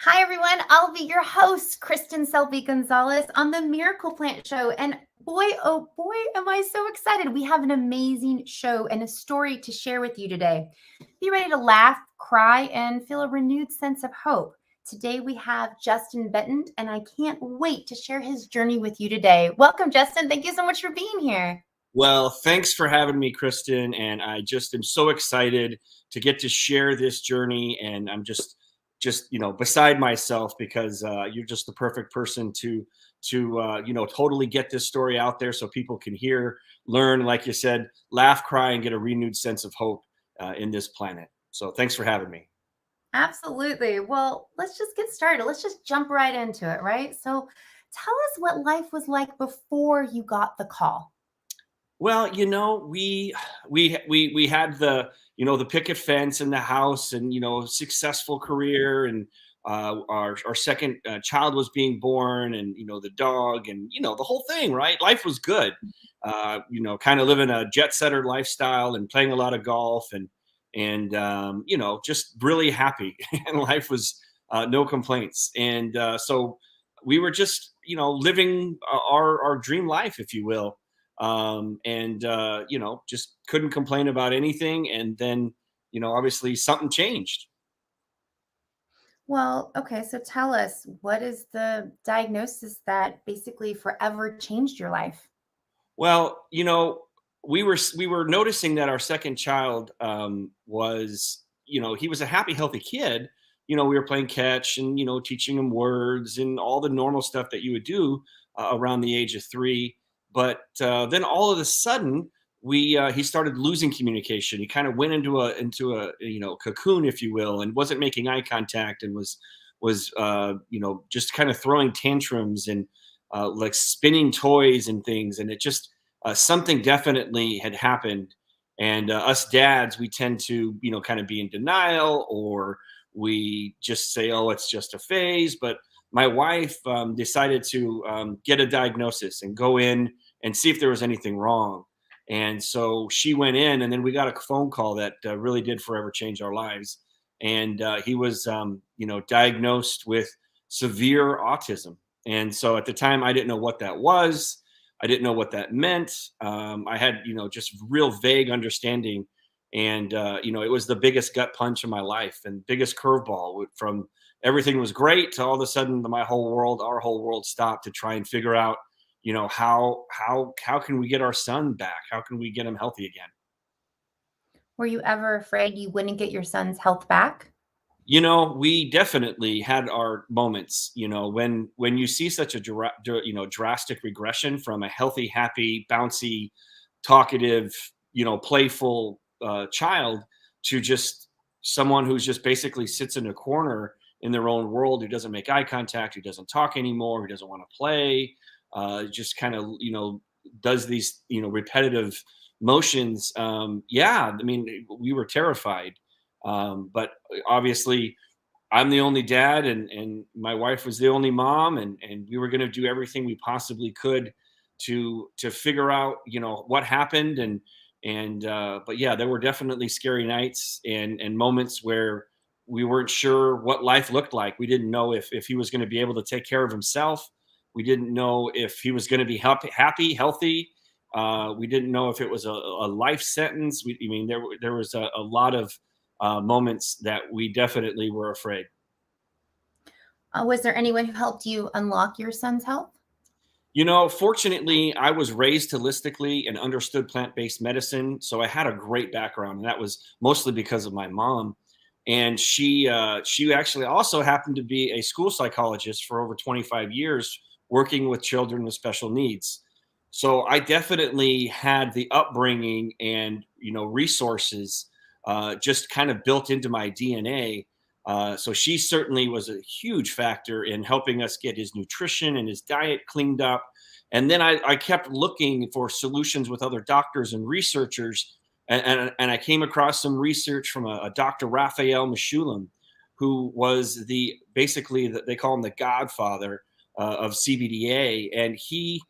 Hi, everyone. I'll be your host, Kristen Selby Gonzalez, on the Miracle Plant Show. And boy, oh boy, am I so excited. We have an amazing show and a story to share with you today. Be ready to laugh, cry, and feel a renewed sense of hope. Today, we have Justin Benton, and I can't wait to share his journey with you today. Welcome, Justin. Thank you so much for being here. Well, thanks for having me, Kristen. And I just am so excited to get to share this journey. And I'm just beside myself because you're just the perfect person to totally get this story out there so people can hear, learn, like you said, laugh, cry, and get a renewed sense of hope in this planet. So thanks for having me. Absolutely. Well, let's just get started. Let's just jump right into it, right? So, tell us what life was like before you got the call. Well, we had the picket fence in the house, and successful career, and our second child was being born, and the dog, and the whole thing, right? Life was good. Kind of living a jet setter lifestyle and playing a lot of golf, and just really happy, and life was no complaints, and so we were just living our dream life, if you will, and just couldn't complain about anything. And then obviously something changed. Well, okay, so tell us, what is the diagnosis that basically forever changed your life? Well, we were noticing that our second child was, he was a happy, healthy kid. We were playing catch and teaching him words and all the normal stuff that you would do around the age of 3. But then all of a sudden, we he started losing communication. He kind of went into a cocoon, if you will, and wasn't making eye contact, and was just kind of throwing tantrums and like spinning toys and things. And it just something definitely had happened. And us dads, we tend to kind of be in denial, or we just say, oh, it's just a phase. But my wife decided to get a diagnosis and go in and see if there was anything wrong. And so she went in, and then we got a phone call that really did forever change our lives. And he was diagnosed with severe autism. And so at the time, I didn't know what that was. I didn't know what that meant. I had, just real vague understanding. And, it was the biggest gut punch of my life and biggest curveball. From everything was great to all of a sudden our whole world stopped to try and figure out, how can we get our son back? How can we get him healthy again? Were you ever afraid you wouldn't get your son's health back? We definitely had our moments. When you see such a drastic regression from a healthy, happy, bouncy, talkative, playful child to just someone who's just basically sits in a corner in their own world, who doesn't make eye contact, who doesn't talk anymore, who doesn't want to play, just kind of does these repetitive motions. Yeah, I mean, we were terrified, but obviously I'm the only dad, and my wife was the only mom, and we were going to do everything we possibly could to figure out what happened. And but yeah, there were definitely scary nights and moments where we weren't sure what life looked like. We didn't know if he was going to be able to take care of himself. We didn't know if he was going to be happy, healthy. We didn't know if it was a life sentence. I mean, there was a lot of moments that we definitely were afraid. Was there anyone who helped you unlock your son's health? Fortunately, I was raised holistically and understood plant-based medicine, so I had a great background, and that was mostly because of my mom. And she actually also happened to be a school psychologist for over 25 years, working with children with special needs. So I definitely had the upbringing and resources just kind of built into my DNA. So she certainly was a huge factor in helping us get his nutrition and his diet cleaned up. And then I kept looking for solutions with other doctors and researchers. And I came across some research from a Dr. Raphael Meshulam, who was they call him the godfather of CBDA. And he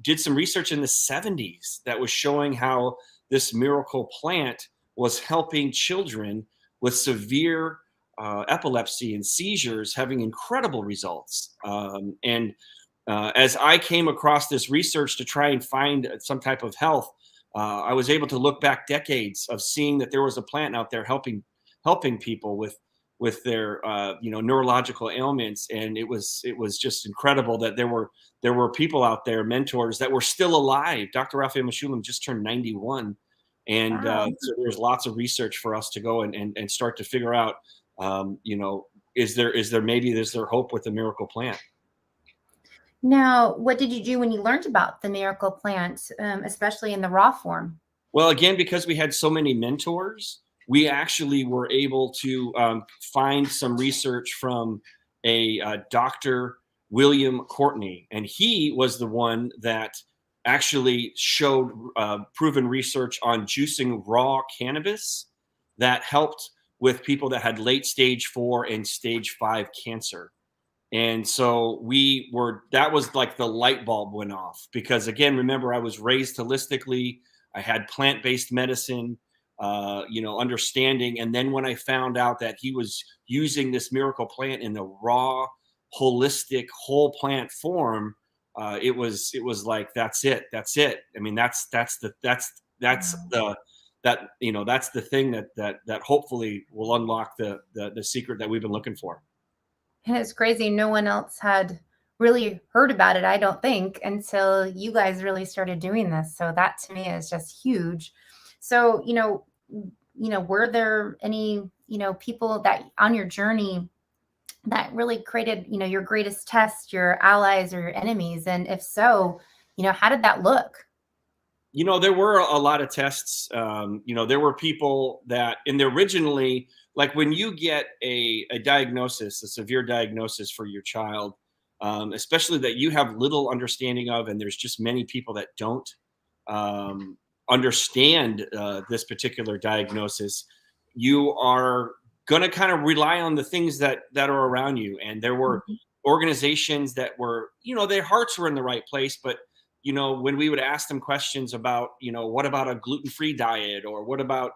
did some research in the 70s that was showing how this miracle plant was helping children with severe epilepsy and seizures having incredible results. As I came across this research to try and find some type of health, I was able to look back decades of seeing that there was a plant out there helping people with their neurological ailments, and it was just incredible that there were people out there, mentors that were still alive. Dr. Raphael Mechoulam just turned 91, and Wow. so there's lots of research for us to go and start to figure out, is there hope with the miracle plant? Now, what did you do when you learned about the miracle plant, especially in the raw form? Well, again, because we had so many mentors, we actually were able to find some research from a Dr. William Courtney, and he was the one that actually showed proven research on juicing raw cannabis that helped with people that had late stage 4 and stage 5 cancer. And so that was like the light bulb went off, because again, remember, I was raised holistically. I had plant-based medicine, understanding. And then when I found out that he was using this miracle plant in the raw, holistic, whole plant form, it was like, that's it. I mean, that's the thing that hopefully will unlock the secret that we've been looking for. And it's crazy. No one else had really heard about it, I don't think, until you guys really started doing this. So that to me is just huge. So, were there any, people that on your journey that really created, your greatest test, your allies or your enemies? And if so, how did that look? There were a lot of tests. There were people that originally, like when you get a diagnosis, a severe diagnosis for your child, especially that you have little understanding of, and there's just many people that don't understand this particular diagnosis, you are going to kind of rely on the things that are around you. And there were organizations that were, their hearts were in the right place, but when we would ask them questions about, what about a gluten-free diet, or what about,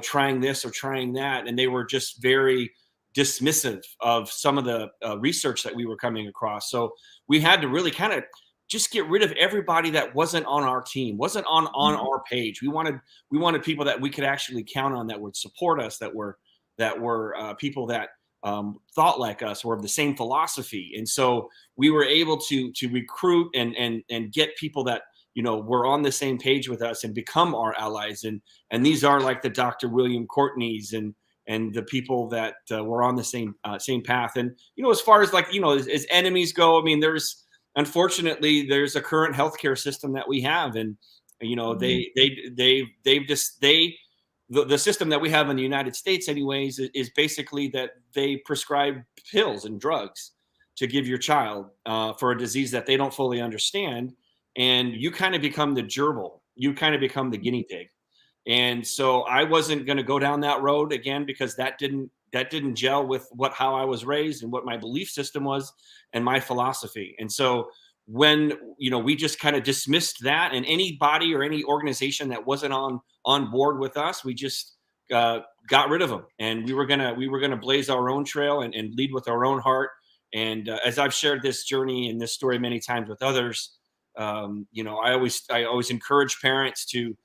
trying this or trying that, and they were just very dismissive of some of the research that we were coming across. So we had to really kind of just get rid of everybody that wasn't on our team, wasn't on our page. We wanted people that we could actually count on, that would support us, that were people that thought like us, or of the same philosophy. And so we were able to recruit and get people that were on the same page with us and become our allies. And these are like the Dr. William Courtneys and the people that were on the same path. And as far as as enemies go, I mean, unfortunately there's a current healthcare system that we have, and the system that we have in the United States anyways is basically that they prescribe pills and drugs to give your child for a disease that they don't fully understand. And you kind of become the gerbil. You kind of become the guinea pig. And so I wasn't going to go down that road again, because that didn't gel with how I was raised and what my belief system was and my philosophy. And so when we just kind of dismissed that, and anybody or any organization that wasn't on board with us, we just got rid of them. And we were gonna blaze our own trail and lead with our own heart. And as I've shared this journey and this story many times with others, I always encourage parents to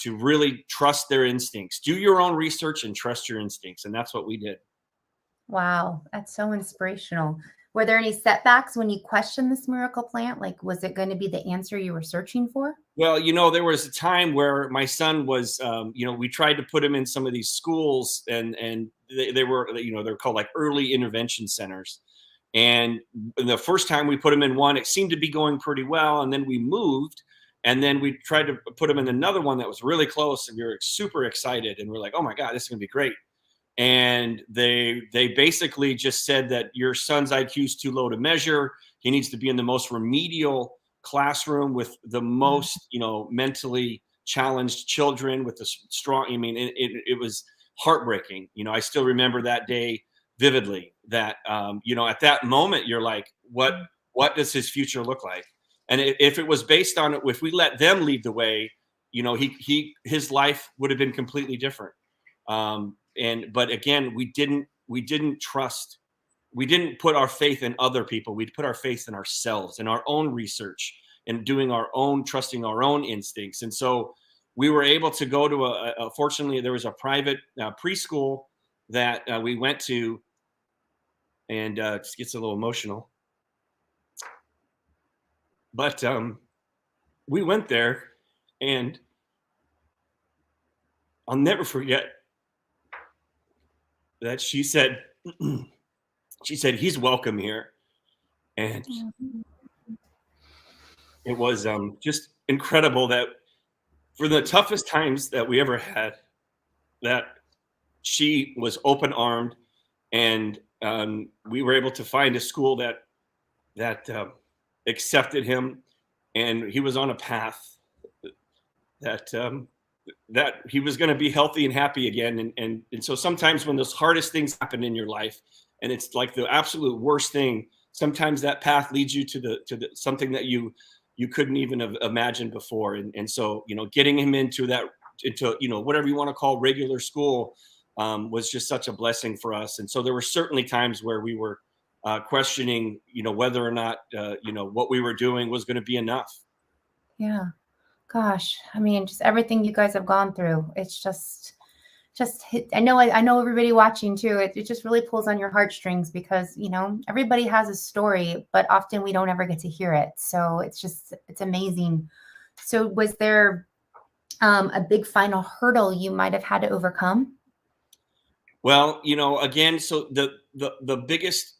really trust their instincts. Do your own research and trust your instincts. And that's what we did. Wow, that's so inspirational. Were there any setbacks when you questioned this miracle plant? Like, was it going to be the answer you were searching for? Well, there was a time where my son was, we tried to put him in some of these schools, and they were, they're called like early intervention centers. And the first time we put him in one, it seemed to be going pretty well. And then we moved, and then we tried to put him in another one that was really close, and we were super excited. And we're like, oh my God, this is going to be great. And they basically just said that your son's IQ is too low to measure. He needs to be in the most remedial classroom with the most, mentally challenged children with the strong. I mean, it was heartbreaking. I still remember that day vividly. That at that moment, you're like, what does his future look like? And if it was based on it, if we let them lead the way, his life would have been completely different. But again, we didn't we didn't trust, we didn't put our faith in other people. We'd put our faith in ourselves, in our own research, and doing our own, trusting our own instincts. And so we were able to go to fortunately, there was a private preschool that we went to, and it just gets a little emotional. But we went there, and I'll never forget that she said, he's welcome here. And it was just incredible that for the toughest times that we ever had, that she was open armed, and we were able to find a school that accepted him, and he was on a path that that he was going to be healthy and happy again. And so sometimes when those hardest things happen in your life, and it's like the absolute worst thing, sometimes that path leads you to the something that you couldn't even have imagined before. And so, you know, getting him into you know, whatever you want to call regular school was just such a blessing for us. And so there were certainly times where we were questioning, you know, whether or not you know, what we were doing was going to be enough. Yeah. Gosh, I mean, just everything you guys have gone through. It's just hit. I know everybody watching too. It just really pulls on your heartstrings, because, you know, everybody has a story, but often we don't ever get to hear it. So it's amazing. So was there a big final hurdle you might have had to overcome? Well, you know, again, so the biggest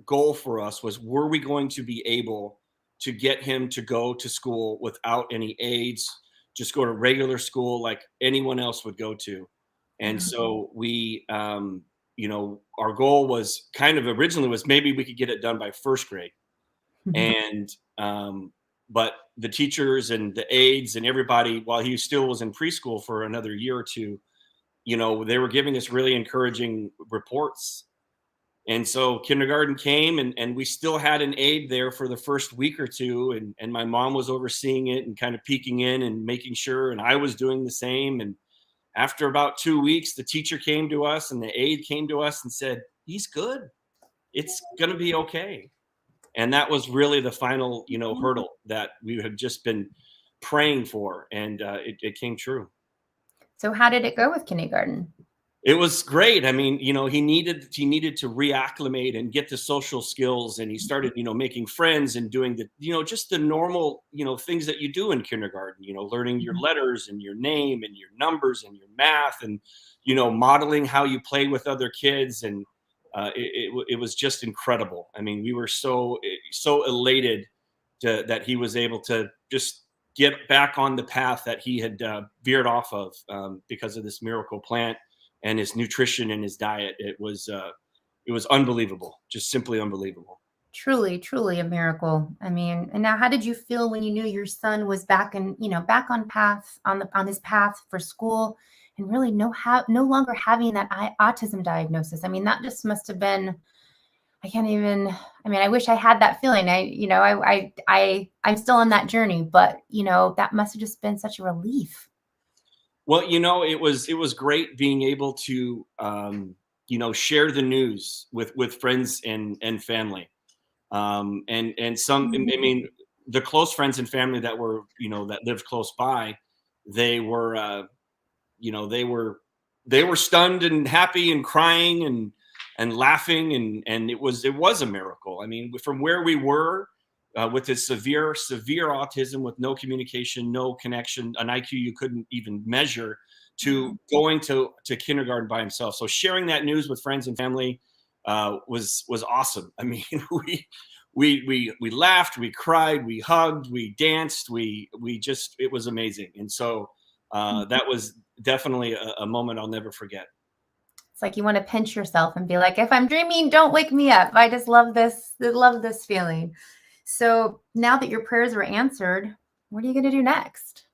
goal for us was, were we going to be able to get him to go to school without any aids, just go to regular school like anyone else would go to? And so we, you know, our goal was kind of originally was maybe we could get it done by first grade. And, but the teachers and the aides and everybody, while he still was in preschool for another year or two, you know, they were giving us really encouraging reports. And so kindergarten came, and we still had an aide there for the first week or two. And my mom was overseeing it and kind of peeking in and making sure, and I was doing the same. And after about 2 weeks, the teacher came to us and the aide came to us and said, he's good. It's going to be okay. And that was really the final, you know, hurdle that we had just been praying for. And it came true. So how did it go with kindergarten? It was great. I mean, you know, he needed to reacclimate and get the social skills, and he started, you know, making friends and doing the, you know, just the normal, you know, things that you do in kindergarten, you know, learning your letters and your name and your numbers and your math, and, you know, modeling how you play with other kids. And it was just incredible. I mean, we were so elated that he was able to just get back on the path that he had veered off of because of this miracle plant and his nutrition and his diet. It was unbelievable, just simply unbelievable. Truly, truly a miracle. I mean, and now how did you feel when you knew your son was back back on his path for school, and really no longer having that autism diagnosis? I mean, that just must have been, I wish I had that feeling. I'm still on that journey, but you know, that must have just been such a relief. Well, you know, it was great being able to, you know, share the news with friends and family, and some. I mean, the close friends and family that were, you know, that lived close by, they were, you know, they were stunned and happy and crying and laughing, and it was a miracle. I mean, from where we were. With his severe autism, with no communication, no connection, an IQ you couldn't even measure, to going to kindergarten by himself. So sharing that news with friends and family was awesome. I mean, we laughed, we cried, we hugged, we danced, it was amazing. And so that was definitely a moment I'll never forget. It's like you want to pinch yourself and be like, if I'm dreaming, don't wake me up. I just love this feeling. So now that your prayers were answered, what are you going to do next?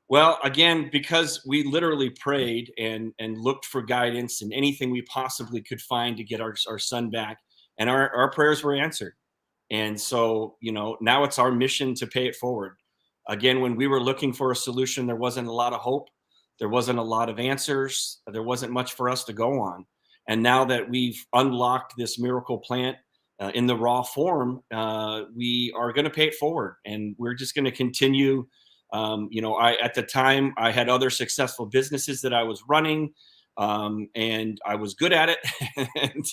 Well, again, because we literally prayed and looked for guidance and anything we possibly could find to get our son back, and our prayers were answered. And so, you know, now it's our mission to pay it forward. Again, when we were looking for a solution, there wasn't a lot of hope. There wasn't a lot of answers. There wasn't much for us to go on. And now that we've unlocked this miracle plant in the raw form, we are going to pay it forward, and we're just going to continue. At the time I had other successful businesses that I was running, and I was good at it. And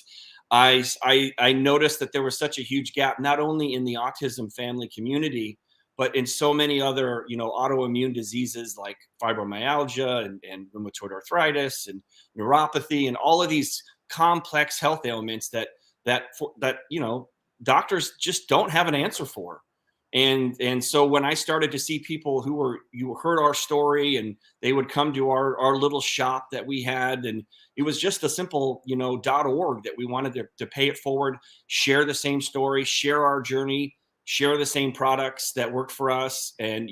I noticed that there was such a huge gap, not only in the autism family community, but in so many other, autoimmune diseases like fibromyalgia and rheumatoid arthritis and neuropathy and all of these complex health ailments that doctors just don't have an answer for. And so when I started to see people you heard our story, and they would come to our little shop that we had, and it was just a simple, .org that we wanted to pay it forward, share the same story, share our journey, share the same products that worked for us. And,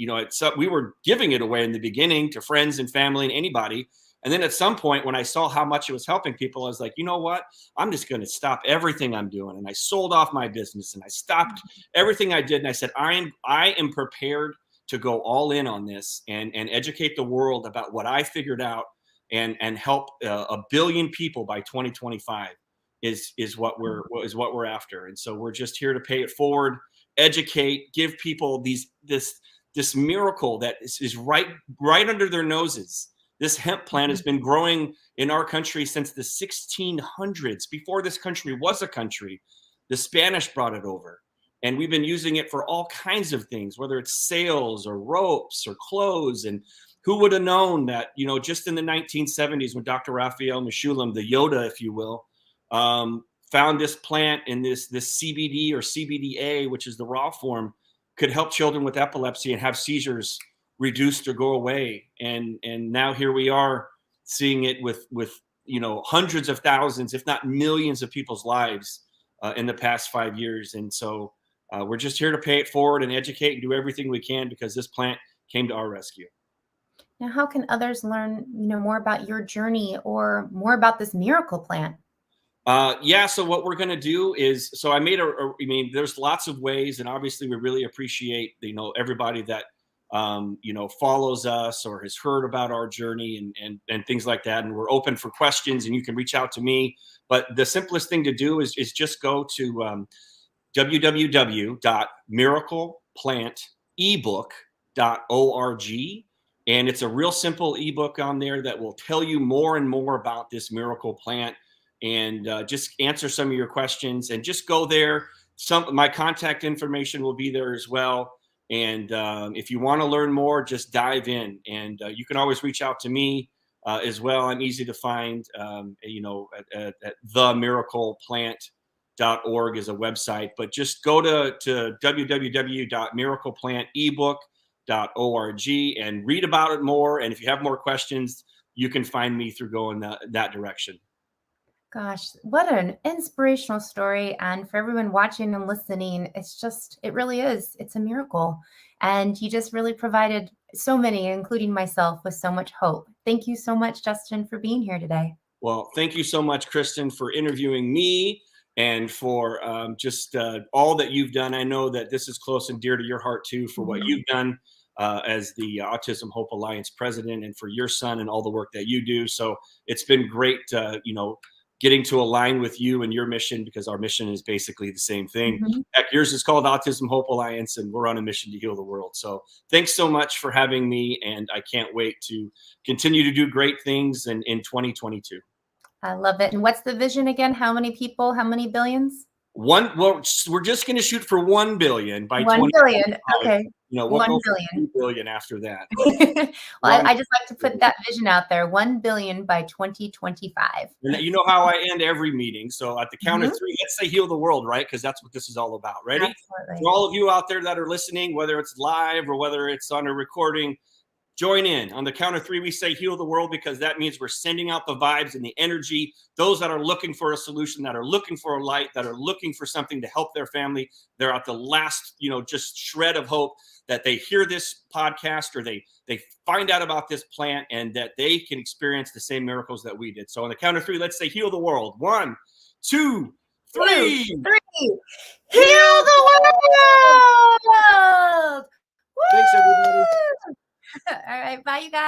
we were giving it away in the beginning to friends and family and anybody. And then at some point, when I saw how much it was helping people, I was like, you know what? I'm just going to stop everything I'm doing. And I sold off my business, and I stopped everything I did. And I said, I am prepared to go all in on this and educate the world about what I figured out, and help a billion people by 2025 is what we're after. And so we're just here to pay it forward, educate, give people this miracle that is right under their noses. This hemp plant has been growing in our country since the 1600s. Before this country was a country, the Spanish brought it over. And we've been using it for all kinds of things, whether it's sails or ropes or clothes. And who would have known that, just in the 1970s, when Dr. Raphael Mechoulam, the Yoda, if you will, found this plant in this CBD or CBDA, which is the raw form, could help children with epilepsy and have seizures reduced or go away. And now here we are seeing it with hundreds of thousands, if not millions of people's lives in the past 5 years. And so we're just here to pay it forward and educate and do everything we can, because this plant came to our rescue. Now, how can others learn, more about your journey or more about this miracle plant? So what we're going to do is, I made there's lots of ways, and obviously we really appreciate, everybody that, follows us or has heard about our journey and things like that. And we're open for questions, and you can reach out to me. But the simplest thing to do is just go to www.miracleplanteBook.org. And it's a real simple ebook on there that will tell you more and more about this miracle plant, and just answer some of your questions. And just go there. My contact information will be there as well. And if you want to learn more, just dive in. And you can always reach out to me as well. I'm easy to find. At themiracleplant.org is a website. But just go to www.miracleplanteBook.org and read about it more. And if you have more questions, you can find me through going that direction. Gosh, what an inspirational story. And for everyone watching and listening, it really is. It's a miracle. And you just really provided so many, including myself, with so much hope. Thank you so much, Justin, for being here today. Well, thank you so much, Kristen, for interviewing me, and for just all that you've done. I know that this is close and dear to your heart too, for what you've done as the Autism Hope Alliance president, and for your son and all the work that you do. So it's been great, getting to align with you and your mission, because our mission is basically the same thing. Heck, yours is called Autism Hope Alliance, and we're on a mission to heal the world. So thanks so much for having me, and I can't wait to continue to do great things in 2022. I love it. And what's the vision again? How many people? How many billions? Well, we're just going to shoot for 1 billion by 1 billion. Okay. We'll 1 go billion. 2 billion after that. Well, I just like to put that vision out there: 1 billion by 2025. And you know how I end every meeting. So at the count of 3, let's say heal the world, right? Because that's what this is all about. Ready? Absolutely. For all of you out there that are listening, whether it's live or whether it's on a recording, join in. On the count of 3, we say heal the world, because that means we're sending out the vibes and the energy. Those that are looking for a solution, that are looking for a light, that are looking for something to help their family, they're at the last, just shred of hope, that they hear this podcast or they find out about this plant, and that they can experience the same miracles that we did. So on the count of 3, let's say heal the world. 1, 2, 3. 3. Heal the world! Thanks, everybody. All right. Bye, you guys.